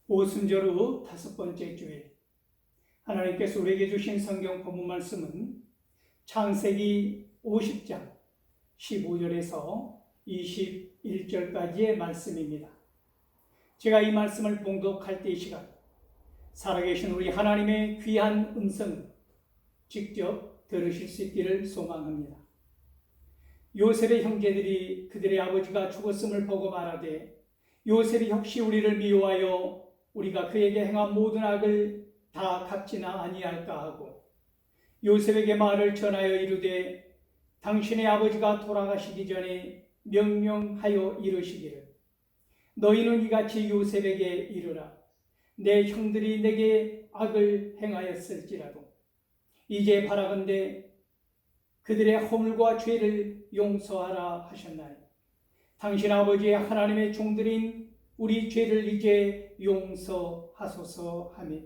오순절 후 5번째 주일, 하나님께서 우리에게 주신 성경 본문 말씀은 창세기 50장 15절에서 21절까지의 말씀입니다. 제가 이 말씀을 봉독할 때 이 시간 살아계신 우리 하나님의 귀한 음성을 직접 들으실 수 있기를 소망합니다. 요셉의 형제들이 그들의 아버지가 죽었음을 보고 말하되, 요셉이 혹시 우리를 미워하여 우리가 그에게 행한 모든 악을 다 갚지나 아니할까 하고, 요셉에게 말을 전하여 이르되, 당신의 아버지가 돌아가시기 전에 명령하여 이르시기를, 너희는 이같이 요셉에게 이르라. 내 형들이 내게 악을 행하였을지라도 이제 바라건대 그들의 허물과 죄를 용서하라 하셨나니, 당신 아버지의 하나님의 종들인 우리 죄를 이제 용서하소서 하며,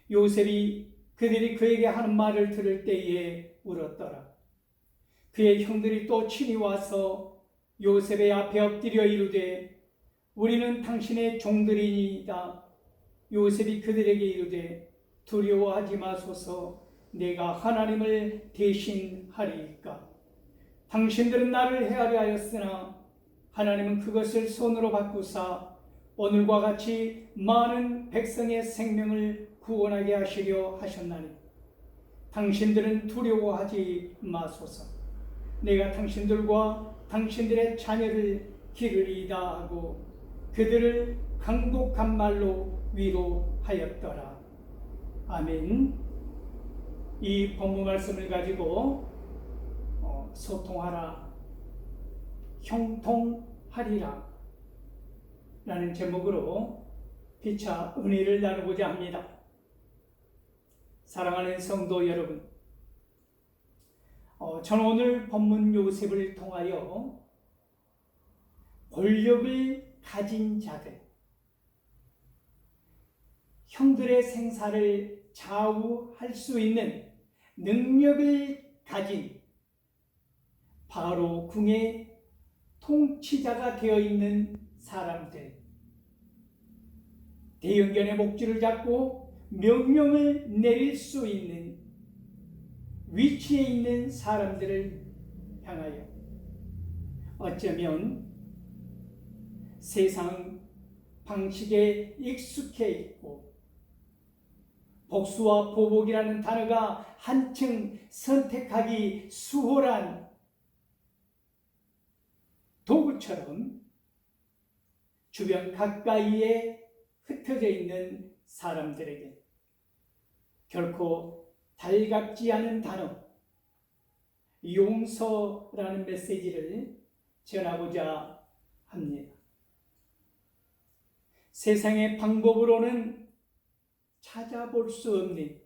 요셉이 그들이 그에게 하는 말을 들을 때에 울었더라. 그의 형들이 또 친히 와서 요셉의 앞에 엎드려 이르되, 우리는 당신의 종들이니이다. 요셉이 그들에게 이르되, 두려워하지 마소서. 내가 하나님을 대신하리이까. 당신들은 나를 헤아려 하였으나 하나님은 그것을 손으로 바꾸사 오늘과 같이 많은 백성의 생명을 구원하게 하시려 하셨나니, 당신들은 두려워하지 마소서. 내가 당신들과 당신들의 자녀를 기르리이다 하고 그들을 간곡한 말로 위로하였더라. 아멘. 이 본문 말씀을 가지고 소통하라, 형통하리라 라는 제목으로 피차 은혜를 나누고자 합니다. 사랑하는 성도 여러분, 저는 오늘 본문 요셉을 통하여 권력을 가진 자들, 형들의 생사를 좌우할 수 있는 능력을 가진 바로 궁의 통치자가 되어 있는 사람들, 대형견의 목줄을 잡고 명령을 내릴 수 있는 위치에 있는 사람들을 향하여 어쩌면 세상 방식에 익숙해 있고 복수와 보복이라는 단어가 한층 선택하기 수월한 도구처럼 주변 가까이에 흩어져 있는 사람들에게 결코 달갑지 않은 단어, 용서라는 메시지를 전하고자 합니다. 세상의 방법으로는 찾아볼 수 없는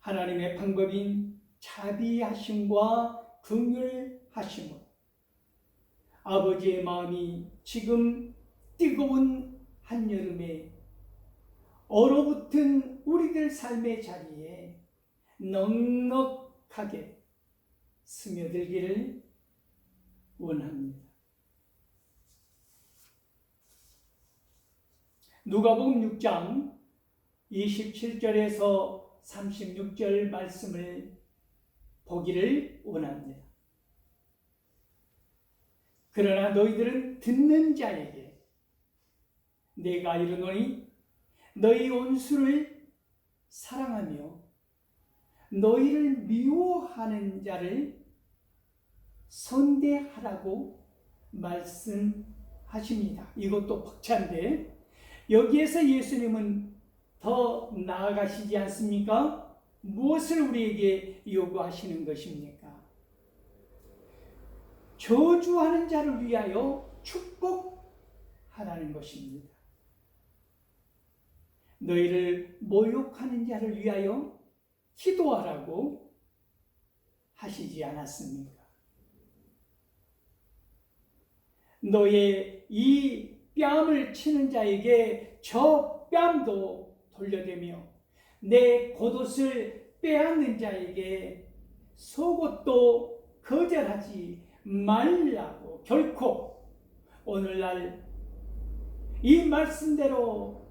하나님의 방법인 자비하심과 긍휼하심으로 아버지의 마음이 지금 뜨거운 한여름에 얼어붙은 우리들 삶의 자리에 넉넉하게 스며들기를 원합니다. 누가복음 6장 27절에서 36절 말씀을 보기를 원합니다. 그러나 너희들은 듣는 자에게 내가 이르노니, 너희 원수를 사랑하며 너희를 미워하는 자를 선대하라고 말씀하십니다. 이것도 벅찬데 여기에서 예수님은 더 나아가시지 않습니까? 무엇을 우리에게 요구하시는 것입니까? 저주하는 자를 위하여 축복하라는 것입니다. 너희를 모욕하는 자를 위하여 기도하라고 하시지 않았습니까? 너의 이 뺨을 치는 자에게 저 뺨도 돌려대며 내 겉옷을 빼앗는 자에게 속옷도 거절하지 말라고 결코 오늘날 이 말씀대로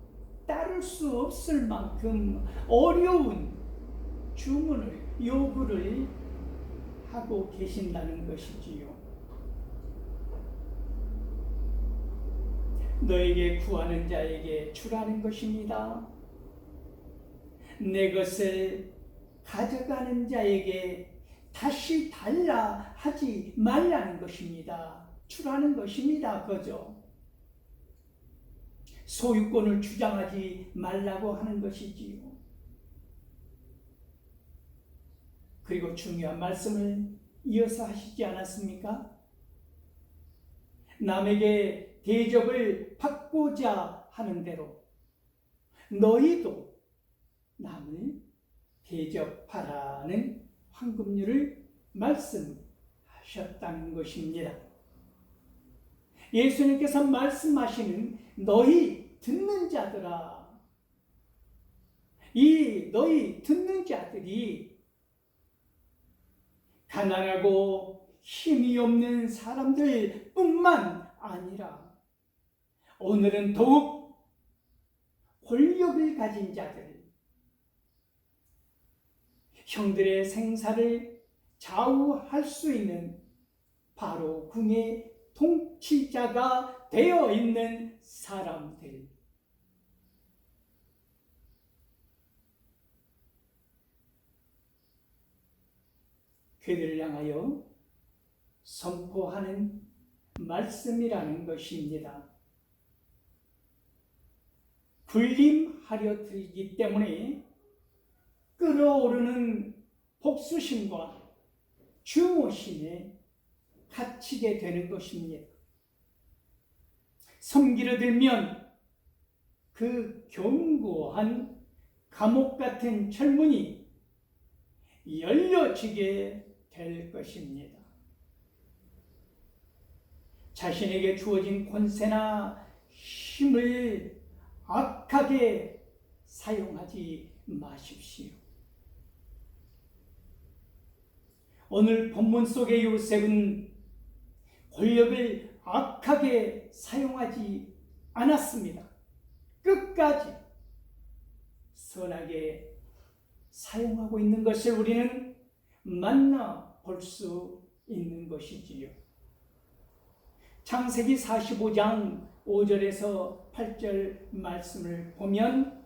따를 수 없을 만큼 어려운 주문을, 요구를 하고 계신다는 것이지요. 너에게 구하는 자에게 주라는 것입니다. 내 것을 가져가는 자에게 다시 달라 하지 말라는 것입니다. 주라는 것입니다. 그죠? 소유권을 주장하지 말라고 하는 것이지요. 그리고 중요한 말씀을 이어서 하시지 않았습니까? 남에게 대접을 받고자 하는 대로 너희도 남을 대접하라는 황금률을 말씀하셨다는 것입니다. 예수님께서 말씀하시는 너희 듣는 자들아, 이 너희 듣는 자들이 가난하고 힘이 없는 사람들 뿐만 아니라 오늘은 더욱 권력을 가진 자들, 형들의 생사를 좌우할 수 있는 바로 궁의 통치자가 되어 있는 사람들, 그들을 향하여 선포하는 말씀이라는 것입니다. 군림하려 들기 때문에 끓어오르는 복수심과 증오심에 갇히게 되는 것입니다. 섬기려 들면 그 견고한 감옥 같은 철문이 열려지게 될 것입니다. 자신에게 주어진 권세나 힘을 악하게 사용하지 마십시오. 오늘 본문 속의 요셉은 권력을 악하게 사용하지 않았습니다. 끝까지 선하게 사용하고 있는 것을 우리는 만나볼 수 있는 것이지요. 창세기 45장 5절에서 8절 말씀을 보면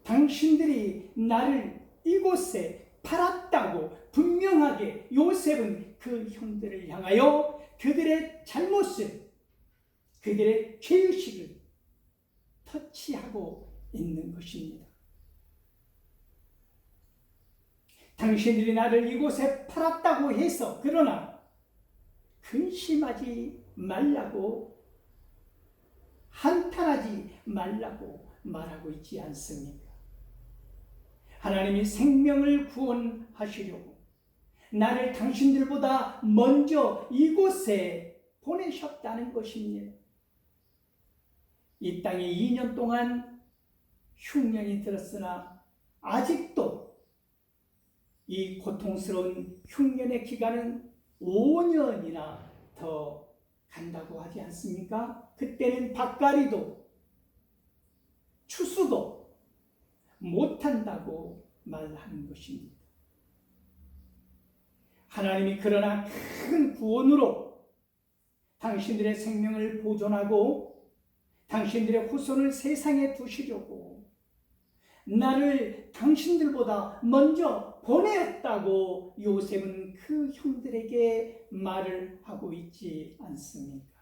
당신들이 나를 이곳에 팔았다고 분명하게 요셉은 그 형들을 향하여 그들의 잘못을, 그들의 죄의식을 터치하고 있는 것입니다. 당신들이 나를 이곳에 팔았다고 해서 그러나 근심하지 말라고, 한탄하지 말라고 말하고 있지 않습니까? 하나님이 생명을 구원하시려고 나를 당신들보다 먼저 이곳에 보내셨다는 것입니다. 이 땅에 2년 동안 흉년이 들었으나 아직도 이 고통스러운 흉년의 기간은 5년이나 더 간다고 하지 않습니까? 그때는 밭갈이도 추수도 못한다고 말하는 것입니다. 하나님이 그러나 큰 구원으로 당신들의 생명을 보존하고 당신들의 후손을 세상에 두시려고 나를 당신들보다 먼저 보내었다고 요셉은 그 형들에게 말을 하고 있지 않습니까?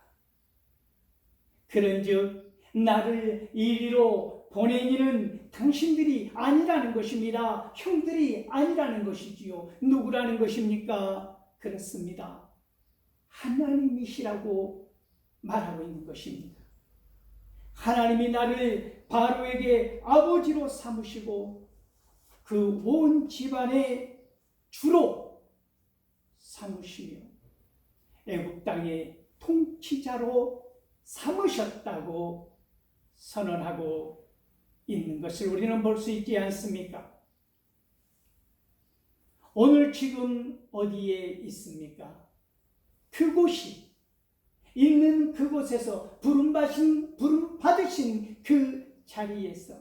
그런즉 나를 이리로 보낸 이는 당신들이 아니라는 것입니다. 형들이 아니라는 것이지요. 누구라는 것입니까? 그렇습니다. 하나님이시라고 말하고 있는 것입니다. 하나님이 나를 바로에게 아버지로 삼으시고 그 온 집안의 주로 삼으시며 애굽 땅의 통치자로 삼으셨다고 선언하고 있는 것을 우리는 볼 수 있지 않습니까? 오늘 지금 어디에 있습니까? 그곳이 있는 그곳에서 부름 받으신 그 자리에서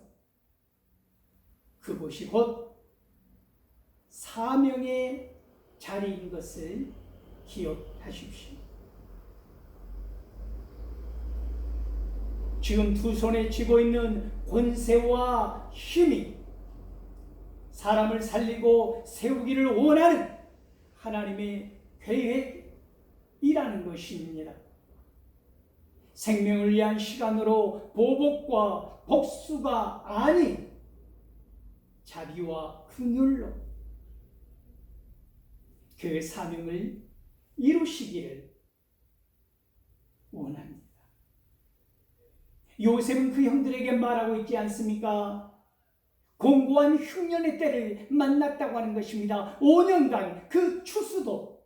그곳이 곧 사명의 자리인 것을 기억하십시오. 지금 두 손에 쥐고 있는 권세와 힘이 사람을 살리고 세우기를 원하는 하나님의 계획이라는 것입니다. 생명을 위한 시간으로 보복과 복수가 아닌 자비와 긍휼로 그 사명을 이루시기를 원합니다. 요셉은 그 형들에게 말하고 있지 않습니까? 공고한 흉년의 때를 만났다고 하는 것입니다. 5년간 그 추수도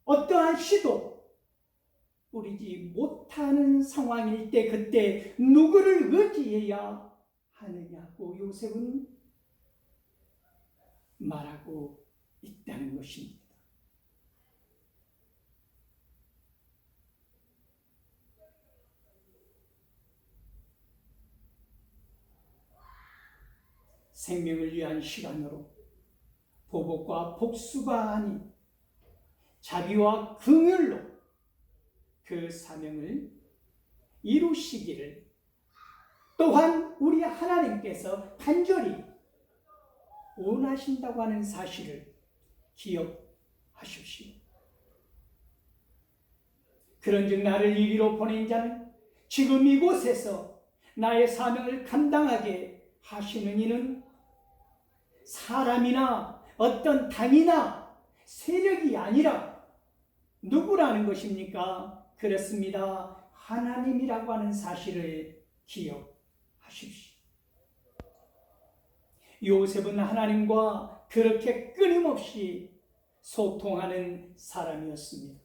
어떠한 씨도 뿌리지 못하는 상황일 때 그때 누구를 의지해야 하느냐고 요셉은 말하고 있다는 것입니다. 생명을 위한 시간으로 보복과 복수가 아닌 자비와 긍휼로 그 사명을 이루시기를 또한 우리 하나님께서 간절히 원하신다고 하는 사실을 기억하십시오. 그런즉 나를 이리로 보낸 자는 지금 이곳에서 나의 사명을 감당하게 하시는 이는 사람이나 어떤 당이나 세력이 아니라 누구라는 것입니까? 그렇습니다. 하나님이라고 하는 사실을 기억하십시오. 요셉은 하나님과 그렇게 끊임없이 소통하는 사람이었습니다.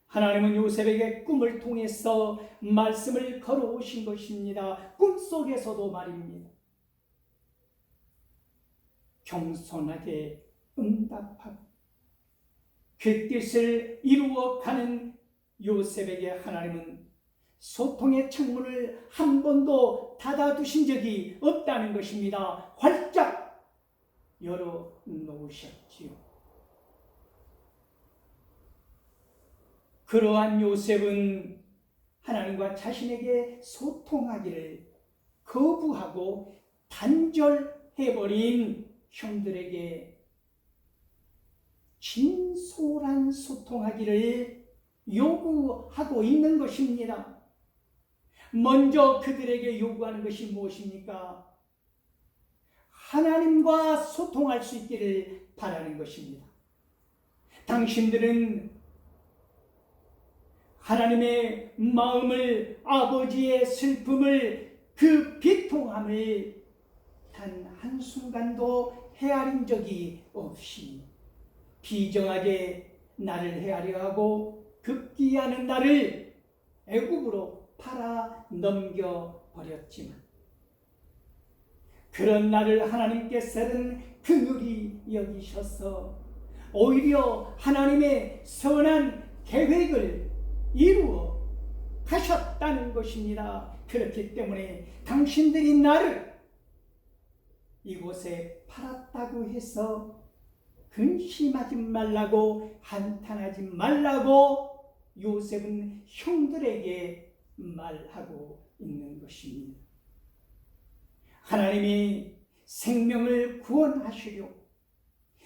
하나님은 요셉에게 꿈을 통해서 말씀을 걸어오신 것입니다. 꿈속에서도 말입니다. 겸손하게 응답하고 그 뜻을 이루어가는 요셉에게 하나님은 소통의 창문을 한 번도 닫아두신 적이 없다는 것입니다. 활짝 열어놓으셨지요. 그러한 요셉은 하나님과 자신에게 소통하기를 거부하고 단절해버린 형들에게 진솔한 소통하기를 요구하고 있는 것입니다. 먼저 그들에게 요구하는 것이 무엇입니까? 하나님과 소통할 수 있기를 바라는 것입니다. 당신들은 하나님의 마음을, 아버지의 슬픔을, 그 비통함을 단 한순간도 헤아린 적이 없이 비정하게 나를 헤아려 하고 급기야는 나를 애굽으로 팔아 넘겨버렸지만 그런 나를 하나님께서는 긍휼히 여기셔서 오히려 하나님의 선한 계획을 이루어 가셨다는 것입니다. 그렇기 때문에 당신들이 나를 이곳에 팔았다고 해서 근심하지 말라고, 한탄하지 말라고 요셉은 형들에게 말하고 있는 것입니다. 하나님이 생명을 구원하시려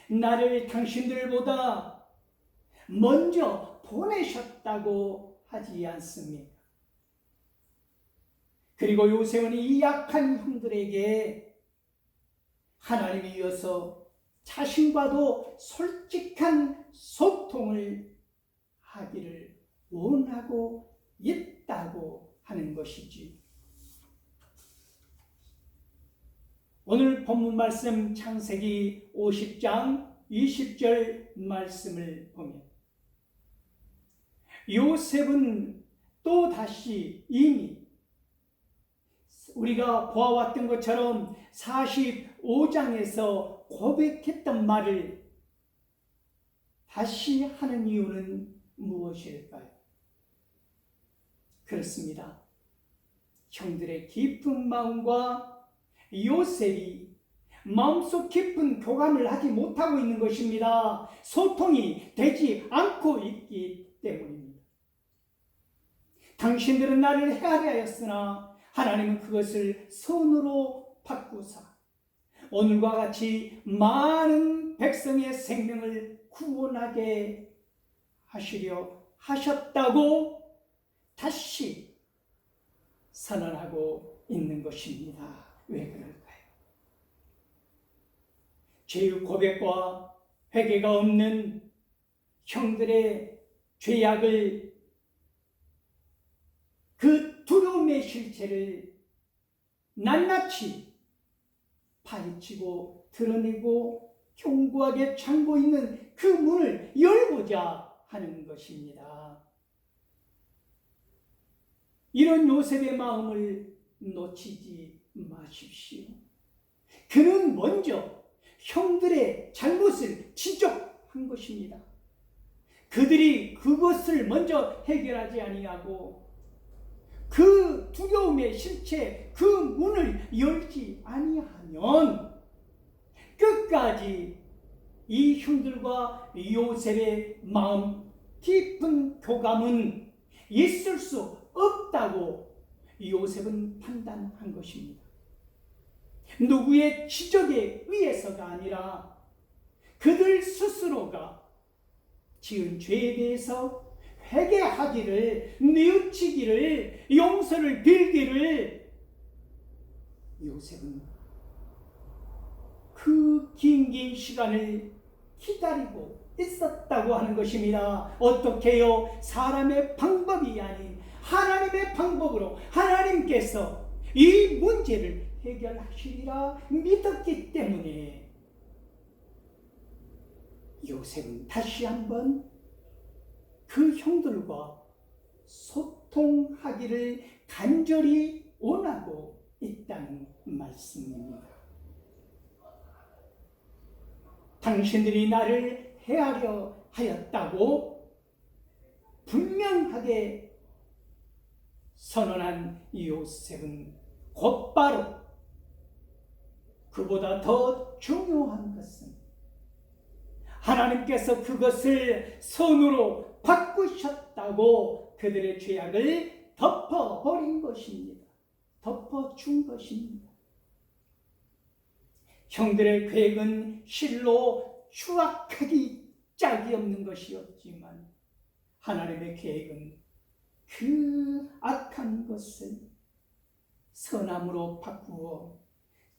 나를 당신들보다 먼저 보내셨다고 하지 않습니까? 그리고 요셉은 이 약한 형들에게 하나님이 이어서 자신과도 솔직한 소통을 하기를 원하고 있다고 하는 것이지. 오늘 본문 말씀 창세기 50장 20절 말씀을 보면 요셉은 또 다시 이미 우리가 보아왔던 것처럼 45장에서 고백했던 말을 다시 하는 이유는 무엇일까요? 그렇습니다. 형들의 깊은 마음과 요셉이 마음속 깊은 교감을 하지 못하고 있는 것입니다. 소통이 되지 않고 있기 때문입니다. 당신들은 나를 헤아려 하였으나 하나님은 그것을 선으로 바꾸사 오늘과 같이 많은 백성의 생명을 구원하게 하시려 하셨다고 다시 선언하고 있는 것입니다. 왜 그럴까요? 죄의 고백과 회개가 없는 형들의 죄악을, 그 두려움의 실체를 낱낱이 파헤치고 드러내고 견고하게 잠고 있는 그 문을 열고자 하는 것입니다. 이런 요셉의 마음을 놓치지 마십시오. 그는 먼저 형들의 잘못을 지적한 것입니다. 그들이 그것을 먼저 해결하지 아니하고 그 두려움의 실체, 그 문을 열지 아니하면 끝까지 이 형들과 요셉의 마음 깊은 교감은 있을 수 없다고 요셉은 판단한 것입니다. 누구의 지적에 의해서가 아니라 그들 스스로가 지은 죄에 대해서 회개하기를, 뉘우치기를, 용서를 빌기를 요셉은 그 긴 시간을 기다리고 있었다고 하는 것입니다. 어떻게요? 사람의 방법이 아닌 하나님의 방법으로 하나님께서 이 문제를 해결하시리라 믿었기 때문에 요셉은 다시 한번 그 형들과 소통하기를 간절히 원하고 있다는 말씀입니다. 당신들이 나를 헤아려 하였다고 분명하게 선언한 요셉은 곧바로 그보다 더 중요한 것은 하나님께서 그것을 선으로 바꾸셨다고 그들의 죄악을 덮어버린 것입니다. 덮어준 것입니다. 형들의 계획은 실로 추악하기 짝이 없는 것이었지만 하나님의 계획은 그 악한 것을 선함으로 바꾸어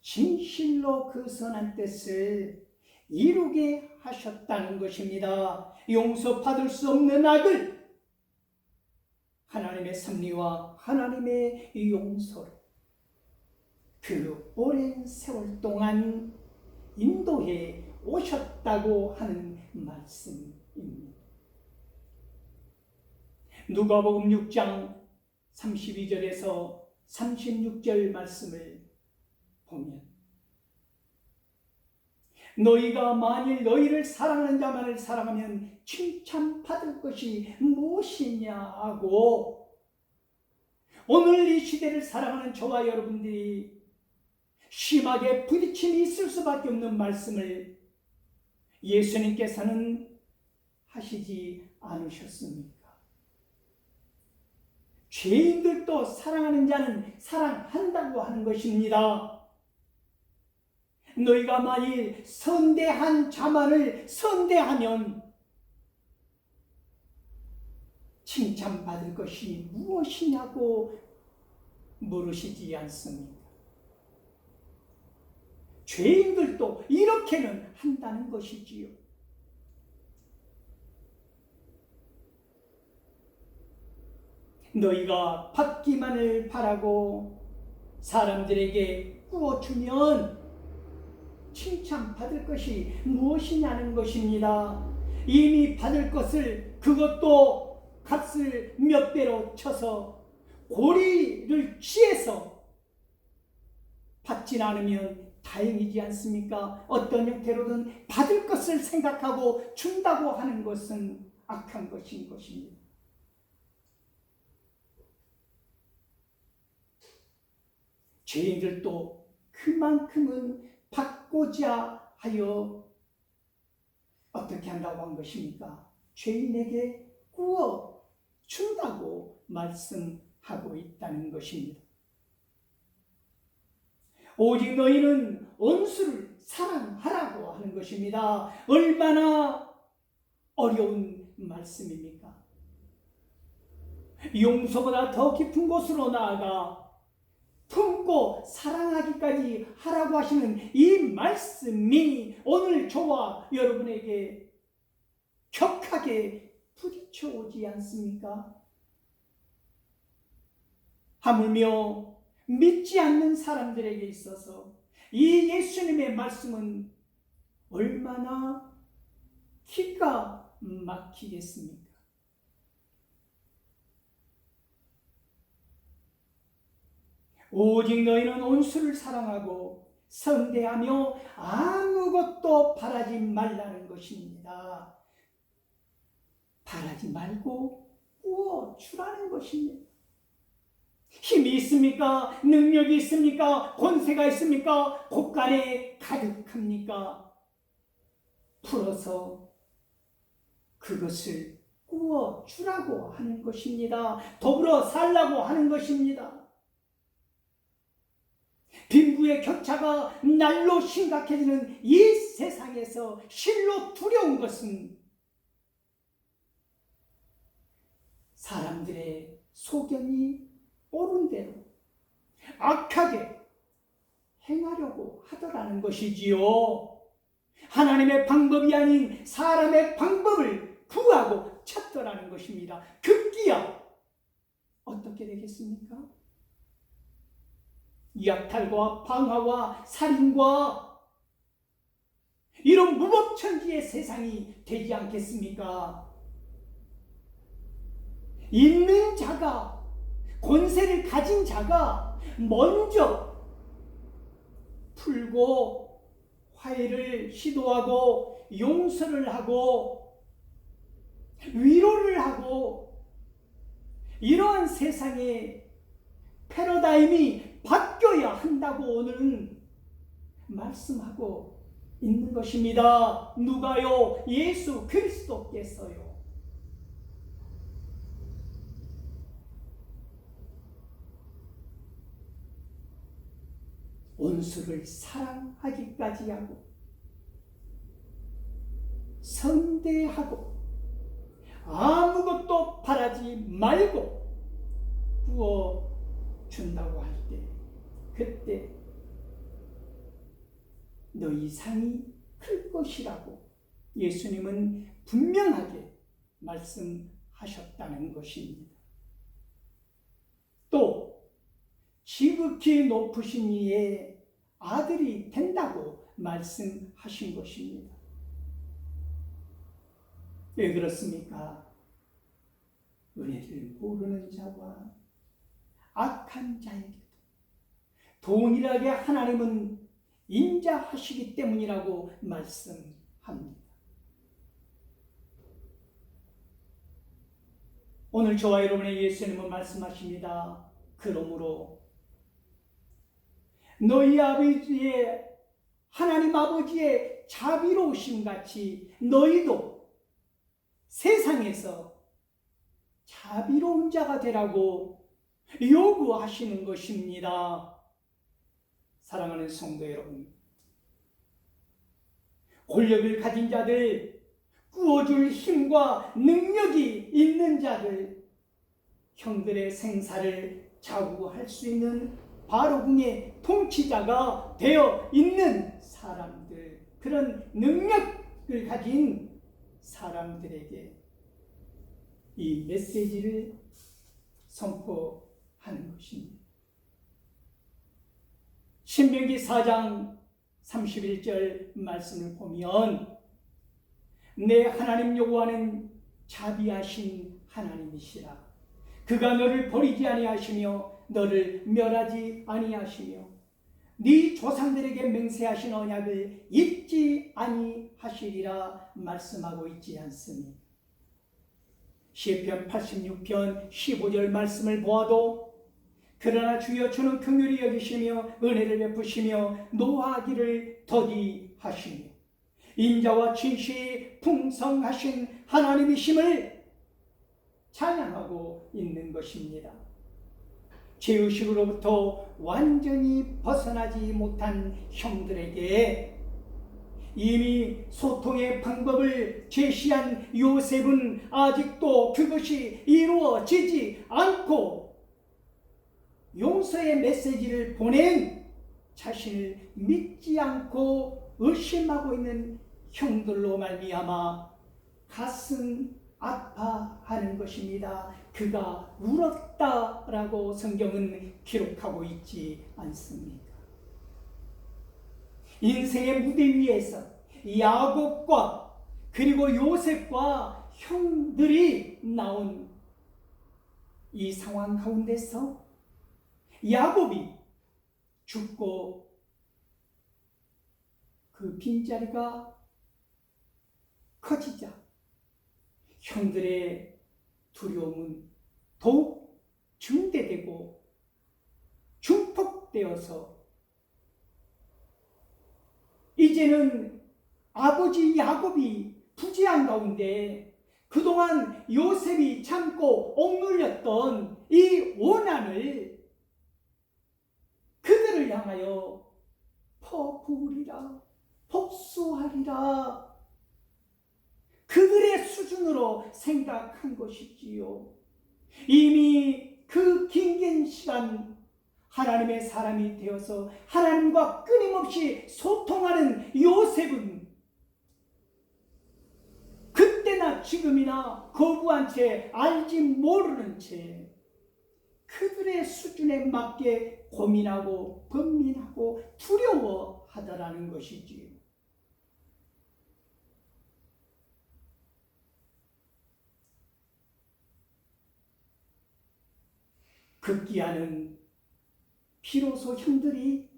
진실로 그 선한 뜻을 이루게 하셨다는 것입니다. 용서받을 수 없는 악을 하나님의 섭리와 하나님의 용서로 그 오랜 세월 동안 인도해 오셨다고 하는 말씀입니다. 누가복음 6장 32절에서 36절 말씀을 보면 너희가 만일 너희를 사랑하는 자만을 사랑하면 칭찬받을 것이 무엇이냐 하고 오늘 이 시대를 사랑하는 저와 여러분들이 심하게 부딪힘이 있을 수밖에 없는 말씀을 예수님께서는 하시지 않으셨습니까? 죄인들도 사랑하는 자는 사랑한다고 하는 것입니다. 너희가 만일 선대한 자만을 선대하면 칭찬받을 것이 무엇이냐고 물으시지 않습니까? 죄인들도 이렇게는 한다는 것이지요. 너희가 받기만을 바라고 사람들에게 구워주면 칭찬받을 것이 무엇이냐는 것입니다. 이미 받을 것을 그것도 값을 몇 배로 쳐서 고리를 취해서 받진 않으면 다행이지 않습니까? 어떤 형태로든 받을 것을 생각하고 준다고 하는 것은 악한 것인 것입니다. 죄인들도 그만큼은 받고자 하여 어떻게 한다고 한 것입니까? 죄인에게 구워 준다고 말씀하고 있다는 것입니다. 오직 너희는 원수를 사랑하라고 하는 것입니다. 얼마나 어려운 말씀입니까? 용서보다 더 깊은 곳으로 나아가 품고 사랑하기까지 하라고 하시는 이 말씀이 오늘 저와 여러분에게 격하게 부딪혀 오지 않습니까? 하물며 믿지 않는 사람들에게 있어서 이 예수님의 말씀은 얼마나 기가 막히겠습니까? 오직 너희는 원수를 사랑하고 선대하며 아무것도 바라지 말라는 것입니다. 바라지 말고 구워 주라는 것입니다. 힘이 있습니까? 능력이 있습니까? 권세가 있습니까? 곳간에 가득합니까? 풀어서 그것을 구워 주라고 하는 것입니다. 더불어 살라고 하는 것입니다. 빈부의 격차가 날로 심각해지는 이 세상에서 실로 두려운 것은 사람들의 소견이 옳은 대로 악하게 행하려고 하더라는 것이지요. 하나님의 방법이 아닌 사람의 방법을 구하고 찾더라는 것입니다. 급기야 어떻게 되겠습니까? 약탈과 방화와 살인과 이런 무법천지의 세상이 되지 않겠습니까? 있는 자가, 권세를 가진 자가 먼저 풀고 화해를 시도하고 용서를 하고 위로를 하고 이러한 세상의 패러다임이 바뀌어야 한다고 오늘은 말씀하고 있는 것입니다. 누가요? 예수 그리스도께서요. 원수를 사랑하기까지 하고 선대하고 아무것도 바라지 말고 구워 준다고 할 때 그때 너희 상이 클 것이라고 예수님은 분명하게 말씀하셨다는 것입니다. 또 지극히 높으신 이의 아들이 된다고 말씀하신 것입니다. 왜 그렇습니까? 은혜를 모르는 자와 악한 자에게도 동일하게 하나님은 인자하시기 때문이라고 말씀합니다. 오늘 저와 여러분의 예수님은 말씀하십니다. 그러므로 너희 아버지의 하나님 아버지의 자비로우심 같이 너희도 세상에서 자비로운 자가 되라고 요구하시는 것입니다. 사랑하는 성도 여러분, 권력을 가진 자들, 구워줄 힘과 능력이 있는 자들, 형들의 생사를 좌우할 수 있는 바로궁의 통치자가 되어 있는 사람들, 그런 능력을 가진 사람들에게 이 메시지를 선포하는 것입니다. 신명기 4장 31절 말씀을 보면 내 하나님 여호와는 자비하신 하나님이시라. 그가 너를 버리지 아니하시며 너를 멸하지 아니하시며 네 조상들에게 맹세하신 언약을 잊지 아니하시리라 말씀하고 있지 않습니까? 시편 86편 15절 말씀을 보아도 그러나 주여 주는 긍휼히 여기시며 은혜를 베푸시며 노하기를 더디하시며 인자와 진실이 풍성하신 하나님이심을 찬양하고 있는 것입니다. 죄의식으로부터 완전히 벗어나지 못한 형들에게 이미 소통의 방법을 제시한 요셉은 아직도 그것이 이루어지지 않고 용서의 메시지를 보낸 자신을 믿지 않고 의심하고 있는 형들로 말미암아 가슴 아파하는 것입니다. 그가 울었다라고 성경은 기록하고 있지 않습니까? 인생의 무대 위에서 야곱과 그리고 요셉과 형들이 나온 이 상황 가운데서 야곱이 죽고 그 빈자리가 커지자 형들의 두려움은 더욱 증대되고 증폭되어서 이제는 아버지 야곱이 부재한 가운데 그동안 요셉이 참고 억눌렸던 이 원한을 그들을 향하여 퍼부으리라, 복수하리라, 그들의 수준으로 생각한 것이지요. 이미 그 긴 시간 하나님의 사람이 되어서 하나님과 끊임없이 소통하는 요셉은 그때나 지금이나 거부한 채 알지 모르는 채 그들의 수준에 맞게 고민하고 번민하고 두려워하더라는 것이지요. 급기야는 비로소 형들이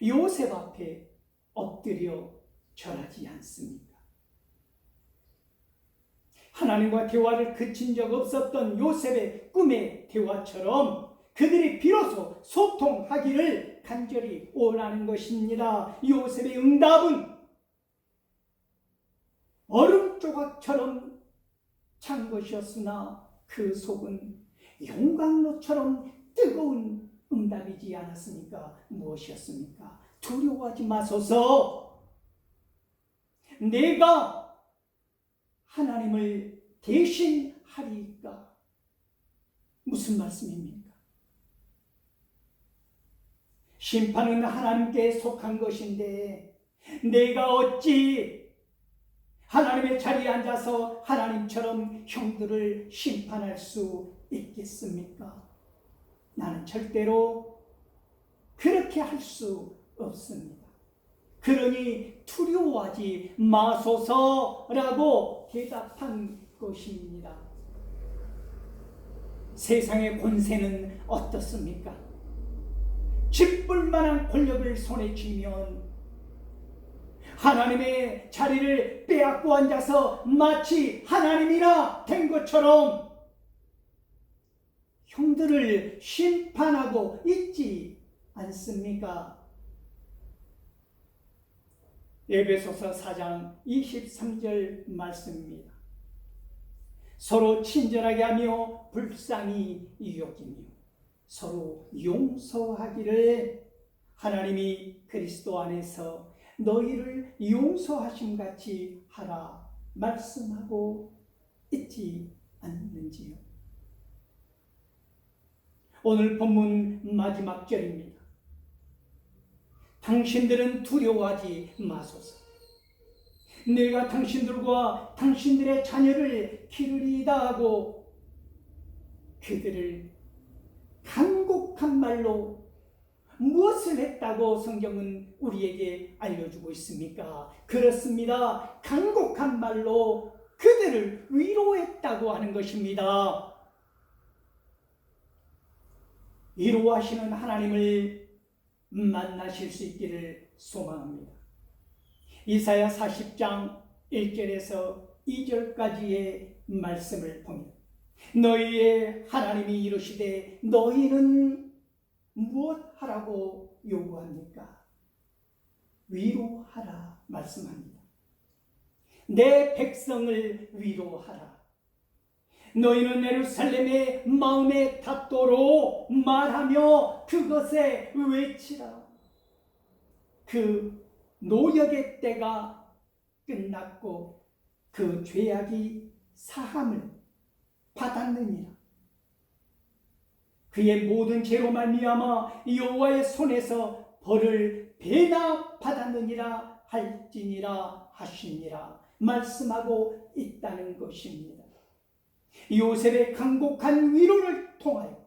요셉 앞에 엎드려 절하지 않습니까? 하나님과 대화를 그친 적 없었던 요셉의 꿈의 대화처럼 그들이 비로소 소통하기를 간절히 원하는 것입니다. 요셉의 응답은 얼음 조각처럼 찬 것이었으나 그 속은 용광로처럼 뜨거운 응답이지 않았습니까? 무엇이었습니까? 두려워하지 마소서. 내가 하나님을 대신하리까. 무슨 말씀입니까? 심판은 하나님께 속한 것인데 내가 어찌 하나님의 자리에 앉아서 하나님처럼 형들을 심판할 수 있겠습니까? 나는 절대로 그렇게 할 수 없습니다. 그러니 두려워하지 마소서라고 대답한 것입니다. 세상의 권세는 어떻습니까? 짓불만한 권력을 손에 쥐면 하나님의 자리를 빼앗고 앉아서 마치 하나님이나 된 것처럼 형들을 심판하고 있지 않습니까? 에베소서 4장 23절 말씀입니다. 서로 친절하게 하며 불쌍히 여기며 서로 용서하기를 하나님이 그리스도 안에서 너희를 용서하심 같이 하라 말씀하고 있지 않는지요. 오늘 본문 마지막 절입니다. 당신들은 두려워하지 마소서. 내가 당신들과 당신들의 자녀를 기르리이다 하고 그들을 간곡한 말로 무엇을 했다고 성경은 우리에게 알려주고 있습니까? 그렇습니다. 간곡한 말로 그들을 위로했다고 하는 것입니다. 위로하시는 하나님을 만나실 수 있기를 소망합니다. 이사야 40장 1절에서 2절까지의 말씀을 보면 너희의 하나님이 이르시되 너희는 무엇 하라고 요구합니까? 위로하라 말씀합니다. 내 백성을 위로하라. 너희는 예루살렘의 마음에 닿도록 말하며 그것에 외치라. 그 노역의 때가 끝났고 그 죄악이 사함을 받았느니라. 그의 모든 죄로 말미암아 여호와의 손에서 벌을 배나 받았느니라 할지니라 하시니라 말씀하고 있다는 것입니다. 요셉의 간곡한 위로를 통하여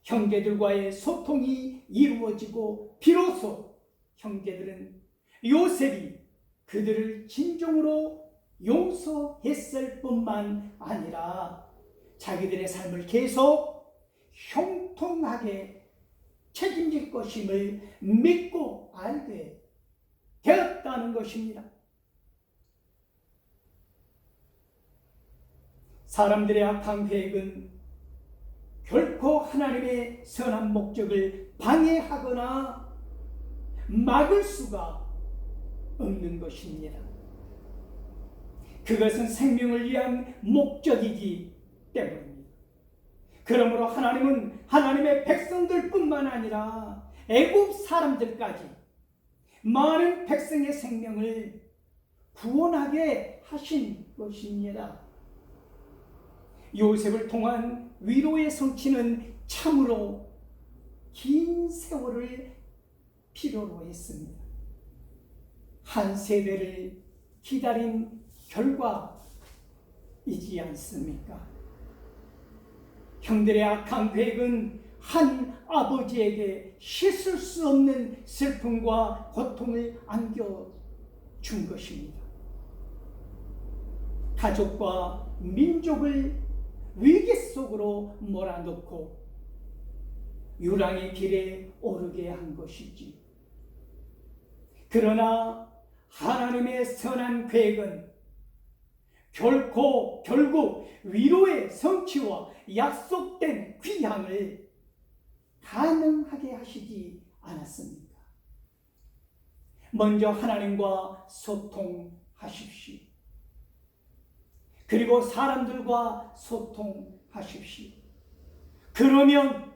형제들과의 소통이 이루어지고 비로소 형제들은 요셉이 그들을 진정으로 용서했을 뿐만 아니라 자기들의 삶을 계속 형통하게 책임질 것임을 믿고 알게 되었다는 것입니다. 사람들의 악한 계획은 결코 하나님의 선한 목적을 방해하거나 막을 수가 없는 것입니다. 그것은 생명을 위한 목적이기 때문입니다. 그러므로 하나님은 하나님의 백성들뿐만 아니라 애굽 사람들까지 많은 백성의 생명을 구원하게 하신 것입니다. 요셉을 통한 위로의 성취는 참으로 긴 세월을 필요로 했습니다. 한 세대를 기다린 결과이지 않습니까? 형들의 악한 계획은 한 아버지에게 씻을 수 없는 슬픔과 고통을 안겨준 것입니다. 가족과 민족을 위기 속으로 몰아넣고 유랑의 길에 오르게 한 것이지. 그러나 하나님의 선한 계획은 결국 위로의 성취와 약속된 귀향을 가능하게 하시지 않았습니까? 먼저 하나님과 소통하십시오. 그리고 사람들과 소통하십시오. 그러면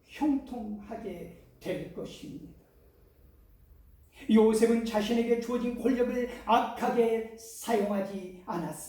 형통하게 될 것입니다. 요셉은 자신에게 주어진 권력을 악하게 사용하지 않았습니다.